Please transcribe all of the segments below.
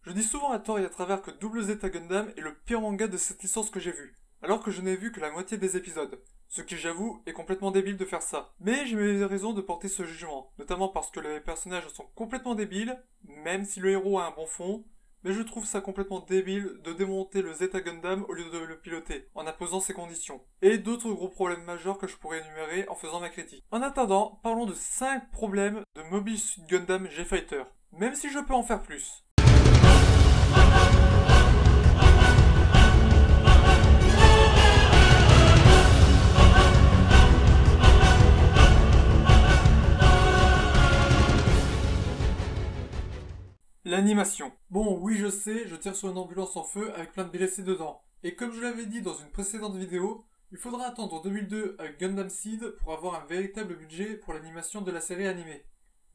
Je dis souvent à tort et à travers que Double Zeta Gundam est le pire manga de cette licence que j'ai vu, alors que je n'ai vu que la moitié des épisodes. Ce qui, j'avoue, est complètement débile de faire ça. Mais j'ai mes raisons de porter ce jugement, notamment parce que les personnages sont complètement débiles, même si le héros a un bon fond, mais je trouve ça complètement débile de démonter le Zeta Gundam au lieu de le piloter, en imposant ses conditions. Et d'autres gros problèmes majeurs que je pourrais énumérer en faisant ma critique. En attendant, parlons de 5 problèmes de Mobile Suit Gundam G-Fighter, même si je peux en faire plus. L'animation. Bon, oui, je sais, je tire sur une ambulance en feu avec plein de blessés dedans. Et comme je l'avais dit dans une précédente vidéo, il faudra attendre 2002 avec Gundam Seed pour avoir un véritable budget pour l'animation de la série animée.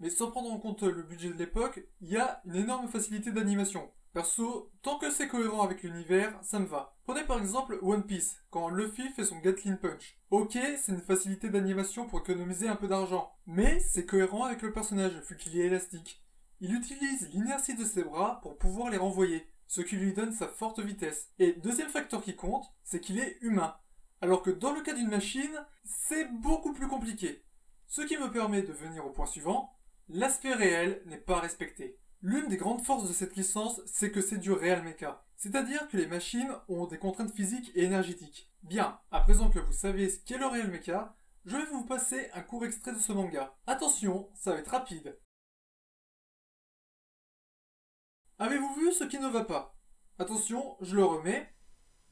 Mais sans prendre en compte le budget de l'époque, il y a une énorme facilité d'animation. Perso, tant que c'est cohérent avec l'univers, ça me va. Prenez par exemple One Piece, quand Luffy fait son Gatling Punch. Ok, c'est une facilité d'animation pour économiser un peu d'argent, mais c'est cohérent avec le personnage, vu qu'il est élastique. Il utilise l'inertie de ses bras pour pouvoir les renvoyer, ce qui lui donne sa forte vitesse. Et deuxième facteur qui compte, c'est qu'il est humain. Alors que dans le cas d'une machine, c'est beaucoup plus compliqué. Ce qui me permet de venir au point suivant, l'aspect réel n'est pas respecté. L'une des grandes forces de cette licence, c'est que c'est du réel mecha. C'est-à-dire que les machines ont des contraintes physiques et énergétiques. Bien, à présent que vous savez ce qu'est le réel mecha, je vais vous passer un court extrait de ce manga. Attention, ça va être rapide. Avez-vous vu ce qui ne va pas? Attention, je le remets.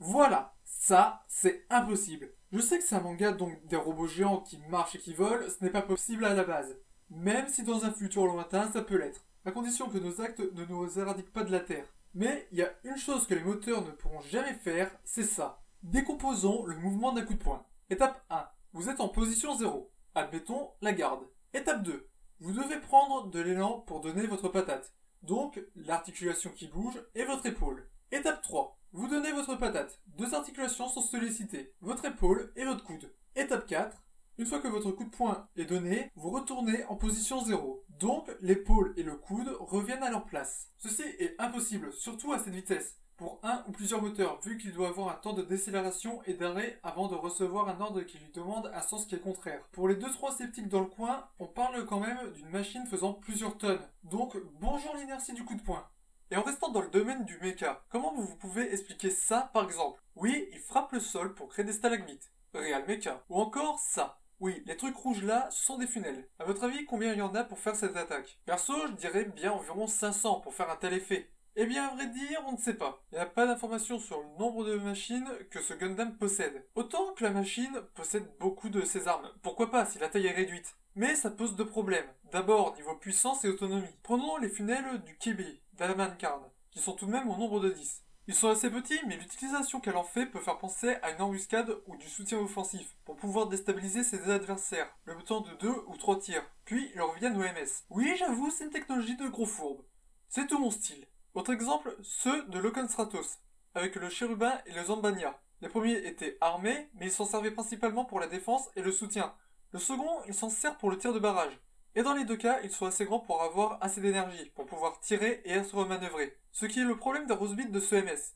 Voilà, ça, c'est impossible. Je sais que c'est un manga donc des robots géants qui marchent et qui volent, ce n'est pas possible à la base. Même si dans un futur lointain, ça peut l'être. À condition que nos actes ne nous éradiquent pas de la Terre. Mais il y a une chose que les moteurs ne pourront jamais faire, c'est ça. Décomposons le mouvement d'un coup de poing. Étape 1. Vous êtes en position 0. Admettons la garde. Étape 2. Vous devez prendre de l'élan pour donner votre patate. Donc, l'articulation qui bouge et votre épaule. Étape 3. Vous donnez votre patate. Deux articulations sont sollicitées, votre épaule et votre coude. Étape 4. Une fois que votre coup de poing est donné, vous retournez en position 0. Donc, l'épaule et le coude reviennent à leur place. Ceci est impossible, surtout à cette vitesse, pour un ou plusieurs moteurs, vu qu'il doit avoir un temps de décélération et d'arrêt avant de recevoir un ordre qui lui demande un sens qui est contraire. Pour les 2-3 sceptiques dans le coin, on parle quand même d'une machine faisant plusieurs tonnes. Donc, bonjour l'inertie du coup de poing. Et en restant dans le domaine du mecha, comment vous pouvez expliquer ça par exemple? Oui, il frappe le sol pour créer des stalagmites. Réal mecha. Ou encore ça. Oui, les trucs rouges là, ce sont des funnels. À votre avis, combien il y en a pour faire cette attaque? Perso, je dirais bien environ 500 pour faire un tel effet. Eh bien, à vrai dire, on ne sait pas. Il n'y a pas d'informations sur le nombre de machines que ce Gundam possède. Autant que la machine possède beaucoup de ses armes. Pourquoi pas, si la taille est réduite. Mais ça pose deux problèmes. D'abord, niveau puissance et autonomie. Prenons les funnels du Kibi, d'Alamankarn, qui sont tout de même au nombre de 10. Ils sont assez petits, mais l'utilisation qu'elle en fait peut faire penser à une embuscade ou du soutien offensif, pour pouvoir déstabiliser ses adversaires, le temps de 2 ou 3 tirs, puis ils reviennent au MS. Oui, j'avoue, c'est une technologie de gros fourbe. C'est tout mon style. Autre exemple, ceux de Loken Stratos, avec le Chérubin et le Zambania. Les premiers étaient armés, mais ils s'en servaient principalement pour la défense et le soutien. Le second, il s'en sert pour le tir de barrage. Et dans les deux cas, ils sont assez grands pour avoir assez d'énergie, pour pouvoir tirer et être manœuvrés. Ce qui est le problème des Rosebeat de ce MS.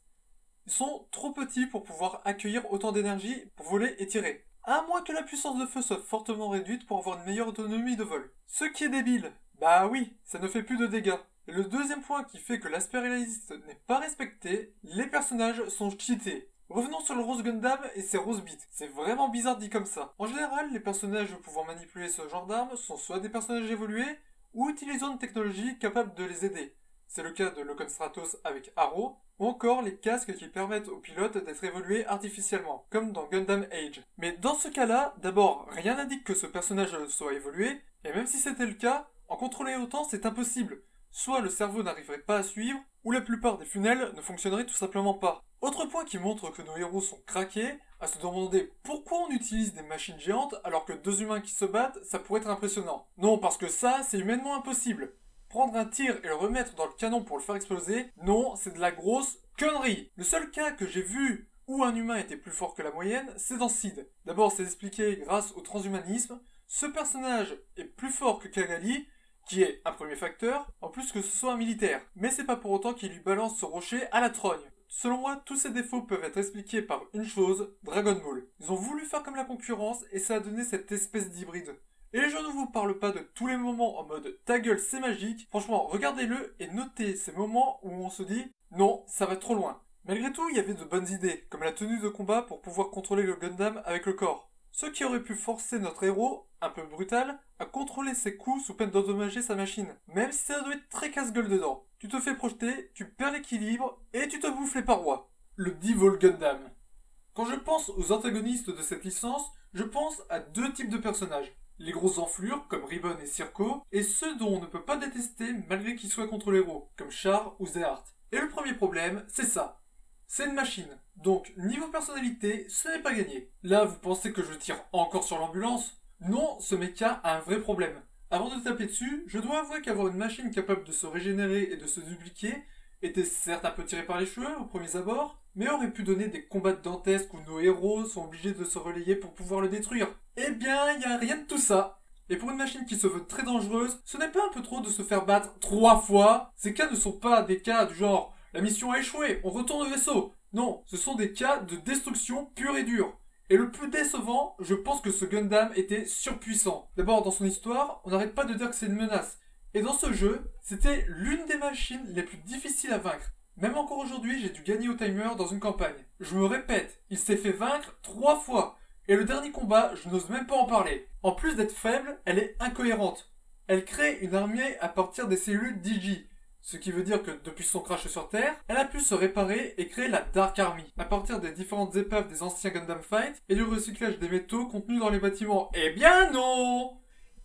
Ils sont trop petits pour pouvoir accueillir autant d'énergie pour voler et tirer. À moins que la puissance de feu soit fortement réduite pour avoir une meilleure autonomie de vol. Ce qui est débile. Bah oui, ça ne fait plus de dégâts. Et le deuxième point qui fait que l'aspect réaliste n'est pas respecté, les personnages sont cheatés. Revenons sur le Rose Gundam et ses Rose Beat. C'est vraiment bizarre dit comme ça. En général, les personnages pouvant manipuler ce genre d'armes sont soit des personnages évolués, ou utilisant une technologie capable de les aider. C'est le cas de Loken Stratos avec Arrow, ou encore les casques qui permettent aux pilotes d'être évolués artificiellement, comme dans Gundam Age. Mais dans ce cas-là, d'abord, rien n'indique que ce personnage soit évolué, et même si c'était le cas, en contrôler autant c'est impossible. Soit le cerveau n'arriverait pas à suivre, ou la plupart des funnels ne fonctionneraient tout simplement pas. Autre point qui montre que nos héros sont craqués, à se demander pourquoi on utilise des machines géantes alors que deux humains qui se battent, ça pourrait être impressionnant. Non, parce que ça, c'est humainement impossible. Prendre un tir et le remettre dans le canon pour le faire exploser, non, c'est de la grosse connerie. Le seul cas que j'ai vu où un humain était plus fort que la moyenne, c'est dans Seed. D'abord, c'est expliqué grâce au transhumanisme. Ce personnage est plus fort que Kagali, qui est un premier facteur, en plus que ce soit un militaire. Mais c'est pas pour autant qu'il lui balance ce rocher à la trogne. Selon moi, tous ces défauts peuvent être expliqués par une chose, Dragon Ball. Ils ont voulu faire comme la concurrence et ça a donné cette espèce d'hybride. Et je ne vous parle pas de tous les moments en mode ta gueule c'est magique, franchement regardez-le et notez ces moments où on se dit non, ça va trop loin. Malgré tout, il y avait de bonnes idées, comme la tenue de combat pour pouvoir contrôler le Gundam avec le corps. Ce qui aurait pu forcer notre héros, un peu brutal, à contrôler ses coups sous peine d'endommager sa machine, même si ça doit être très casse-gueule dedans. Tu te fais projeter, tu perds l'équilibre et tu te bouffes les parois. Le Devil Gundam. Quand je pense aux antagonistes de cette licence, je pense à deux types de personnages. Les grosses enflures, comme Ribbon et Circo, et ceux dont on ne peut pas détester malgré qu'ils soient contre l'héros, comme Char ou Zehart. Et le premier problème, c'est ça. C'est une machine. Donc, niveau personnalité, ce n'est pas gagné. Là, vous pensez que je tire encore sur l'ambulance? Non, ce mecha a un vrai problème. Avant de taper dessus, je dois avouer qu'avoir une machine capable de se régénérer et de se dupliquer était certes un peu tiré par les cheveux aux premiers abords, mais aurait pu donner des combats dantesques où nos héros sont obligés de se relayer pour pouvoir le détruire. Eh bien, il n'y a rien de tout ça. Et pour une machine qui se veut très dangereuse, ce n'est pas un peu trop de se faire battre 3 fois? Ces cas ne sont pas des cas du genre « la mission a échoué, on retourne au vaisseau ». Non, ce sont des cas de destruction pure et dure. Et le plus décevant, je pense que ce Gundam était surpuissant. D'abord, dans son histoire, on n'arrête pas de dire que c'est une menace. Et dans ce jeu, c'était l'une des machines les plus difficiles à vaincre. Même encore aujourd'hui, j'ai dû gagner au timer dans une campagne. Je me répète, il s'est fait vaincre 3 fois. Et le dernier combat, je n'ose même pas en parler. En plus d'être faible, elle est incohérente. Elle crée une armée à partir des cellules Digi. Ce qui veut dire que depuis son crash sur Terre, elle a pu se réparer et créer la Dark Army, à partir des différentes épaves des anciens Gundam Fight et du recyclage des métaux contenus dans les bâtiments. Eh bien non!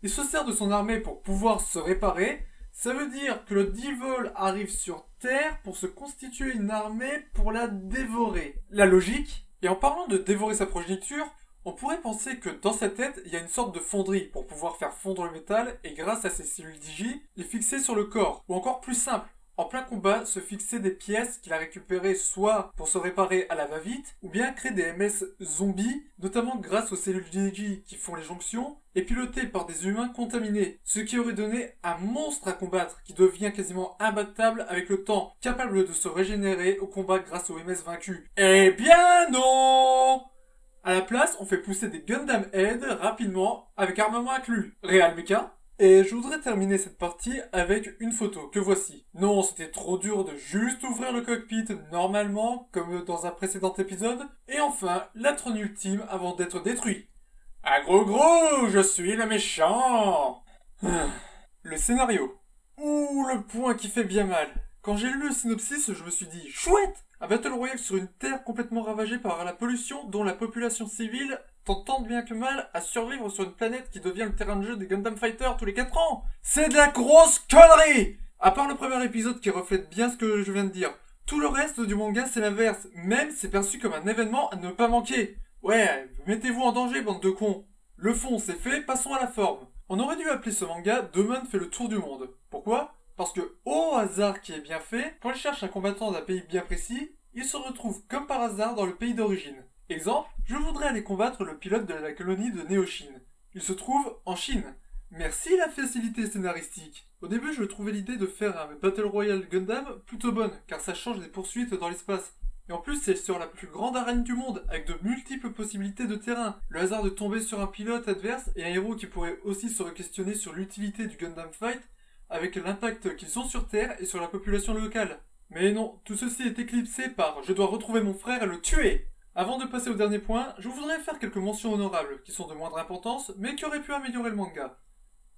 Il se sert de son armée pour pouvoir se réparer. Ça veut dire que le Devil arrive sur Terre pour se constituer une armée pour la dévorer. La logique? Et en parlant de dévorer sa progéniture, on pourrait penser que dans sa tête, il y a une sorte de fonderie pour pouvoir faire fondre le métal et grâce à ses cellules Digi, les fixer sur le corps. Ou encore plus simple, en plein combat, se fixer des pièces qu'il a récupérées soit pour se réparer à la va-vite, ou bien créer des MS zombies, notamment grâce aux cellules Digi qui font les jonctions, et pilotés par des humains contaminés, ce qui aurait donné un monstre à combattre qui devient quasiment imbattable avec le temps, capable de se régénérer au combat grâce aux MS vaincus. Eh bien non! À la place, on fait pousser des Gundam Head rapidement avec armement inclus. Réal Mecha. Et je voudrais terminer cette partie avec une photo que voici. Non, c'était trop dur de juste ouvrir le cockpit normalement, comme dans un précédent épisode. Et enfin, la trône ultime avant d'être détruit. Ah gros, je suis le méchant. Le scénario. Ouh, le point qui fait bien mal. Quand j'ai lu le synopsis, je me suis dit, chouette! Un Battle Royale sur une terre complètement ravagée par la pollution dont la population civile tente tant bien que mal à survivre sur une planète qui devient le terrain de jeu des Gundam Fighters tous les 4 ans. C'est de la grosse connerie! À part le premier épisode qui reflète bien ce que je viens de dire. Tout le reste du manga c'est l'inverse. Même c'est perçu comme un événement à ne pas manquer. Ouais, mettez-vous en danger bande de cons. Le fond c'est fait, passons à la forme. On aurait dû appeler ce manga Demon fait le tour du monde. Pourquoi ? Parce que, au hasard qui est bien fait, quand il cherche un combattant d'un pays bien précis, il se retrouve comme par hasard dans le pays d'origine. Exemple, je voudrais aller combattre le pilote de la colonie de Néo-Chine. Il se trouve en Chine. Merci la facilité scénaristique. Au début, je trouvais l'idée de faire un Battle Royale Gundam plutôt bonne, car ça change des poursuites dans l'espace. Et en plus, c'est sur la plus grande arène du monde, avec de multiples possibilités de terrain. Le hasard de tomber sur un pilote adverse et un héros qui pourrait aussi se questionner sur l'utilité du Gundam Fight, avec l'impact qu'ils ont sur Terre et sur la population locale. Mais non, tout ceci est éclipsé par « je dois retrouver mon frère et le tuer ». Avant de passer au dernier point, je voudrais faire quelques mentions honorables, qui sont de moindre importance, mais qui auraient pu améliorer le manga.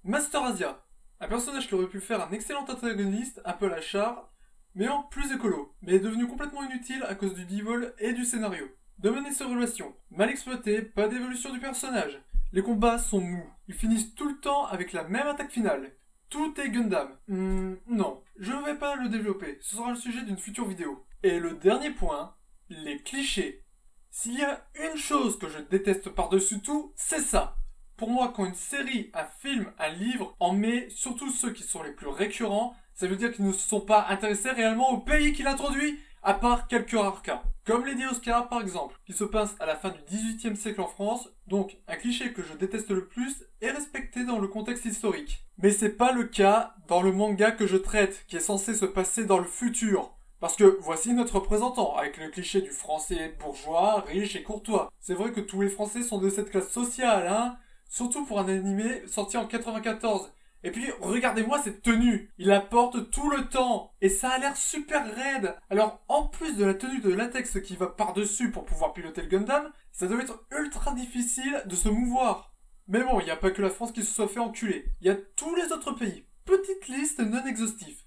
Master Asia, un personnage qui aurait pu faire un excellent antagoniste, un peu à la Char, mais en plus écolo, mais est devenu complètement inutile à cause du Devil et du scénario. De mener ses relations, mal exploité, pas d'évolution du personnage. Les combats sont mous, ils finissent tout le temps avec la même attaque finale. Tout est Gundam. Non, je ne vais pas le développer, ce sera le sujet d'une future vidéo. Et le dernier point, les clichés. S'il y a une chose que je déteste par-dessus tout, c'est ça. Pour moi, quand une série, un film, un livre en met, surtout ceux qui sont les plus récurrents, ça veut dire qu'ils ne se sont pas intéressés réellement au pays qui l'introduit. à part quelques rares cas, comme Lady Oscar par exemple, qui se passe à la fin du XVIIIe siècle en France, donc un cliché que je déteste le plus est respecté dans le contexte historique. Mais c'est pas le cas dans le manga que je traite, qui est censé se passer dans le futur. Parce que voici notre représentant, avec le cliché du français bourgeois, riche et courtois. C'est vrai que tous les français sont de cette classe sociale, hein. Surtout pour un animé sorti en 94. Et puis, regardez-moi cette tenue. Il la porte tout le temps. Et ça a l'air super raide. Alors, en plus de la tenue de latex qui va par-dessus pour pouvoir piloter le Gundam, ça doit être ultra difficile de se mouvoir. Mais bon, il n'y a pas que la France qui se soit fait enculer. Il y a tous les autres pays. Petite liste non exhaustive.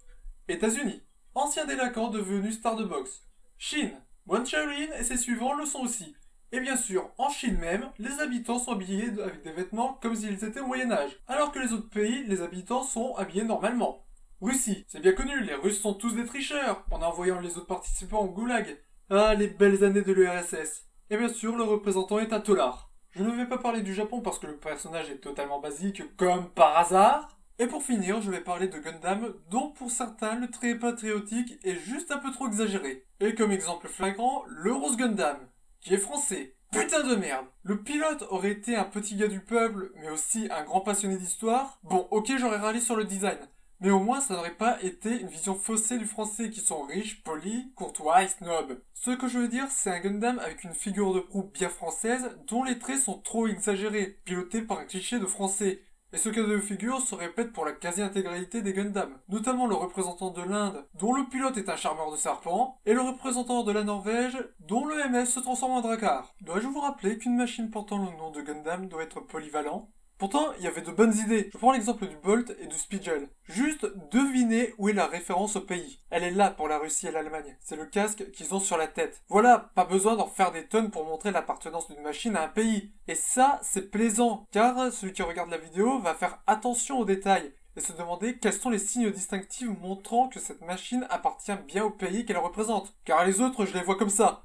États-Unis. Ancien délinquant devenu star de boxe. Chine. Won Shaolin et ses suivants le sont aussi. Et bien sûr, en Chine même, les habitants sont habillés avec des vêtements comme s'ils étaient au Moyen-Âge, alors que les autres pays, les habitants sont habillés normalement. Russie, c'est bien connu, les Russes sont tous des tricheurs, en envoyant les autres participants au goulag. Ah, les belles années de l'URSS. Et bien sûr, le représentant est un tolard. Je ne vais pas parler du Japon parce que le personnage est totalement basique, comme par hasard. Et pour finir, je vais parler de Gundam, dont pour certains le trait patriotique est juste un peu trop exagéré. Et comme exemple flagrant, le Rose Gundam, qui est français. Putain de merde. Le pilote aurait été un petit gars du peuple, mais aussi un grand passionné d'histoire. Bon, ok, j'aurais râlé sur le design. Mais au moins, ça n'aurait pas été une vision faussée du français qui sont riches, polis, courtois et snobs. Ce que je veux dire, c'est un Gundam avec une figure de proue bien française, dont les traits sont trop exagérés, pilotés par un cliché de français. Et ce cas de figure se répète pour la quasi-intégralité des Gundam, notamment le représentant de l'Inde, dont le pilote est un charmeur de serpent, et le représentant de la Norvège, dont le MS se transforme en drakkar. Dois-je vous rappeler qu'une machine portant le nom de Gundam doit être polyvalent? Pourtant, il y avait de bonnes idées. Je prends l'exemple du Bolt et du Speedgel. Juste devinez où est la référence au pays. Elle est là pour la Russie et l'Allemagne. C'est le casque qu'ils ont sur la tête. Voilà, pas besoin d'en faire des tonnes pour montrer l'appartenance d'une machine à un pays. Et ça, c'est plaisant, car celui qui regarde la vidéo va faire attention aux détails et se demander quels sont les signes distinctifs montrant que cette machine appartient bien au pays qu'elle représente. Car les autres, je les vois comme ça.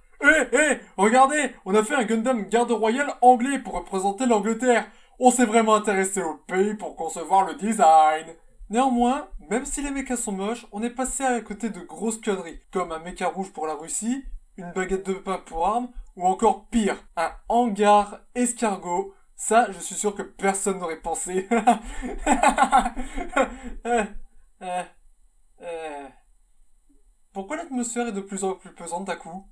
Regardez, on a fait un Gundam garde royale anglais pour représenter l'Angleterre. On s'est vraiment intéressé au pays pour concevoir le design. Néanmoins, même si les mechas sont moches, on est passé à côté de grosses conneries, comme un mecha rouge pour la Russie, une baguette de pain pour arme, ou encore pire, un hangar escargot. Ça, je suis sûr que personne n'aurait pensé. Pourquoi l'atmosphère est de plus en plus pesante d'un coup ?